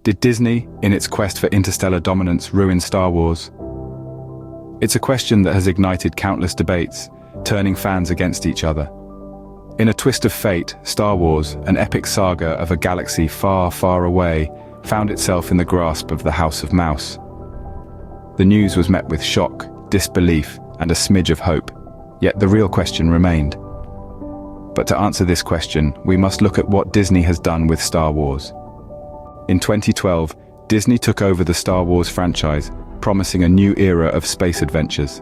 Did Disney, in its quest for interstellar dominance, ruin Star Wars? It's a question that has ignited countless debates, turning fans against each other. In a twist of fate, Star Wars, an epic saga of a galaxy far, far away, found itself in the grasp of the House of Mouse. The news was met with shock, disbelief, and a smidge of hope, yet the real question remained. But to answer this question, we must look at what Disney has done with Star Wars. In 2012, Disney took over the Star Wars franchise, promising a new era of space adventures.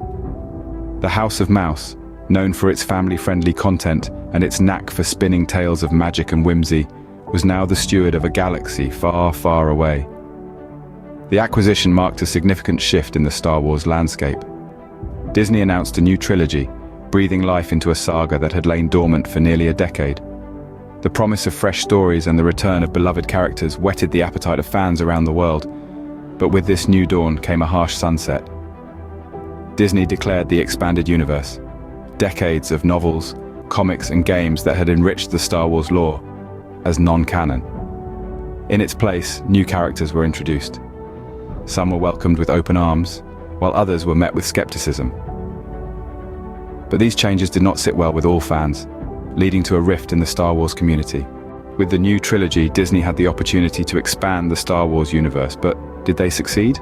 The House of Mouse, known for its family-friendly content and its knack for spinning tales of magic and whimsy, was now the steward of a galaxy far, far away. The acquisition marked a significant shift in the Star Wars landscape. Disney announced a new trilogy, breathing life into a saga that had lain dormant for nearly a decade. The promise of fresh stories and the return of beloved characters whetted the appetite of fans around the world. But with this new dawn came a harsh sunset. Disney declared the expanded universe. Decades of novels, comics, and games that had enriched the Star Wars lore as non-canon. In its place, new characters were introduced. Some were welcomed with open arms, while others were met with skepticism. But these changes did not sit well with all fans, leading to a rift in the Star Wars community. With the new trilogy, Disney had the opportunity to expand the Star Wars universe, but did they succeed?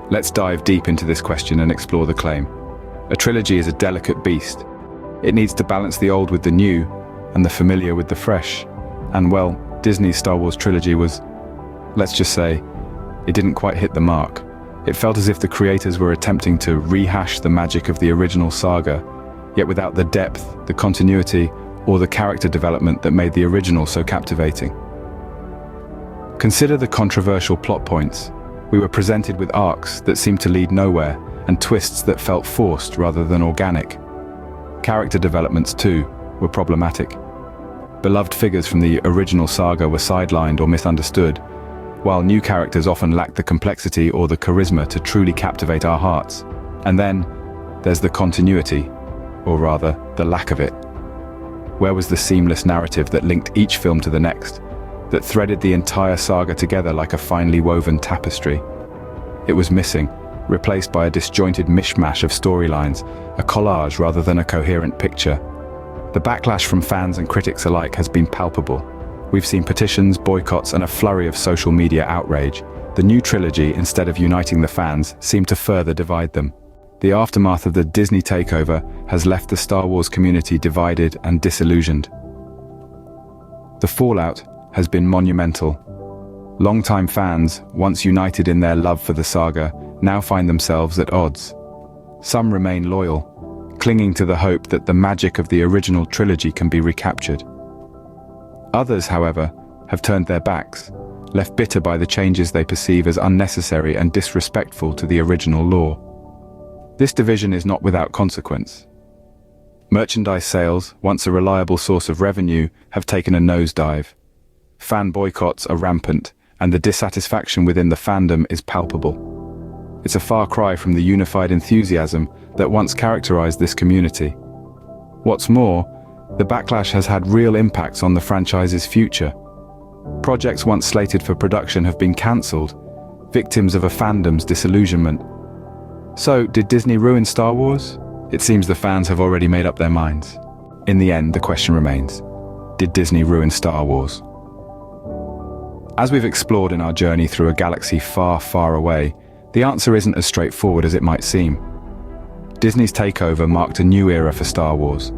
Let's dive deep into this question and explore the claim. A trilogy is a delicate beast. It needs to balance the old with the new, and the familiar with the fresh. And well, Disney's Star Wars trilogy was, let's just say, it didn't quite hit the mark. It felt as if the creators were attempting to rehash the magic of the original saga, yet without the depth, the continuity, or the character development that made the original so captivating. Consider the controversial plot points. We were presented with arcs that seemed to lead nowhere, and twists that felt forced rather than organic. Character developments, too, were problematic. Beloved figures from the original saga were sidelined or misunderstood, while new characters often lacked the complexity or the charisma to truly captivate our hearts. And then, there's the continuity, or rather, the lack of it. Where was the seamless narrative that linked each film to the next, that threaded the entire saga together like a finely woven tapestry? It was missing, replaced by a disjointed mishmash of storylines, a collage rather than a coherent picture. The backlash from fans and critics alike has been palpable. We've seen petitions, boycotts, and a flurry of social media outrage. The new trilogy, instead of uniting the fans, seemed to further divide them. The aftermath of the Disney Takeover has left the Star Wars community divided and disillusioned. The fallout has been monumental. Longtime fans, once united in their love for the saga, now find themselves at odds. Some remain loyal, clinging to the hope that the magic of the original trilogy can be recaptured. Others, however, have turned their backs, left bitter by the changes they perceive as unnecessary and disrespectful to the original lore. This division is not without consequence. Merchandise sales, once a reliable source of revenue, have taken a nosedive. Fan boycotts are rampant, and the dissatisfaction within the fandom is palpable. It's a far cry from the unified enthusiasm that once characterized this community. What's more, the backlash has had real impacts on the franchise's future. Projects once slated for production have been cancelled, victims of a fandom's disillusionment. So, did Disney ruin Star Wars? It seems the fans have already made up their minds. In the end, the question remains, did Disney ruin Star Wars? As we've explored in our journey through a galaxy far, far away, the answer isn't as straightforward as it might seem. Disney's takeover marked a new era for Star Wars,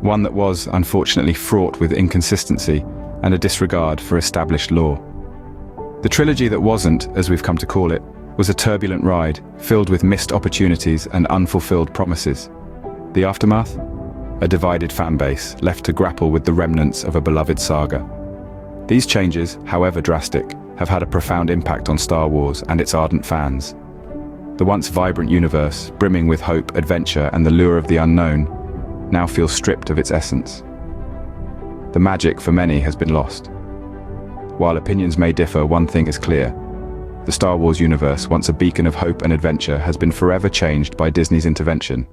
one that was, unfortunately, fraught with inconsistency and a disregard for established lore. The trilogy that wasn't, as we've come to call it, was a turbulent ride, filled with missed opportunities and unfulfilled promises. The aftermath? A divided fanbase, left to grapple with the remnants of a beloved saga. These changes, however drastic, have had a profound impact on Star Wars and its ardent fans. The once vibrant universe, brimming with hope, adventure, and the lure of the unknown, now feels stripped of its essence. The magic, for many, has been lost. While opinions may differ, one thing is clear. The Star Wars universe, once a beacon of hope and adventure, has been forever changed by Disney's intervention.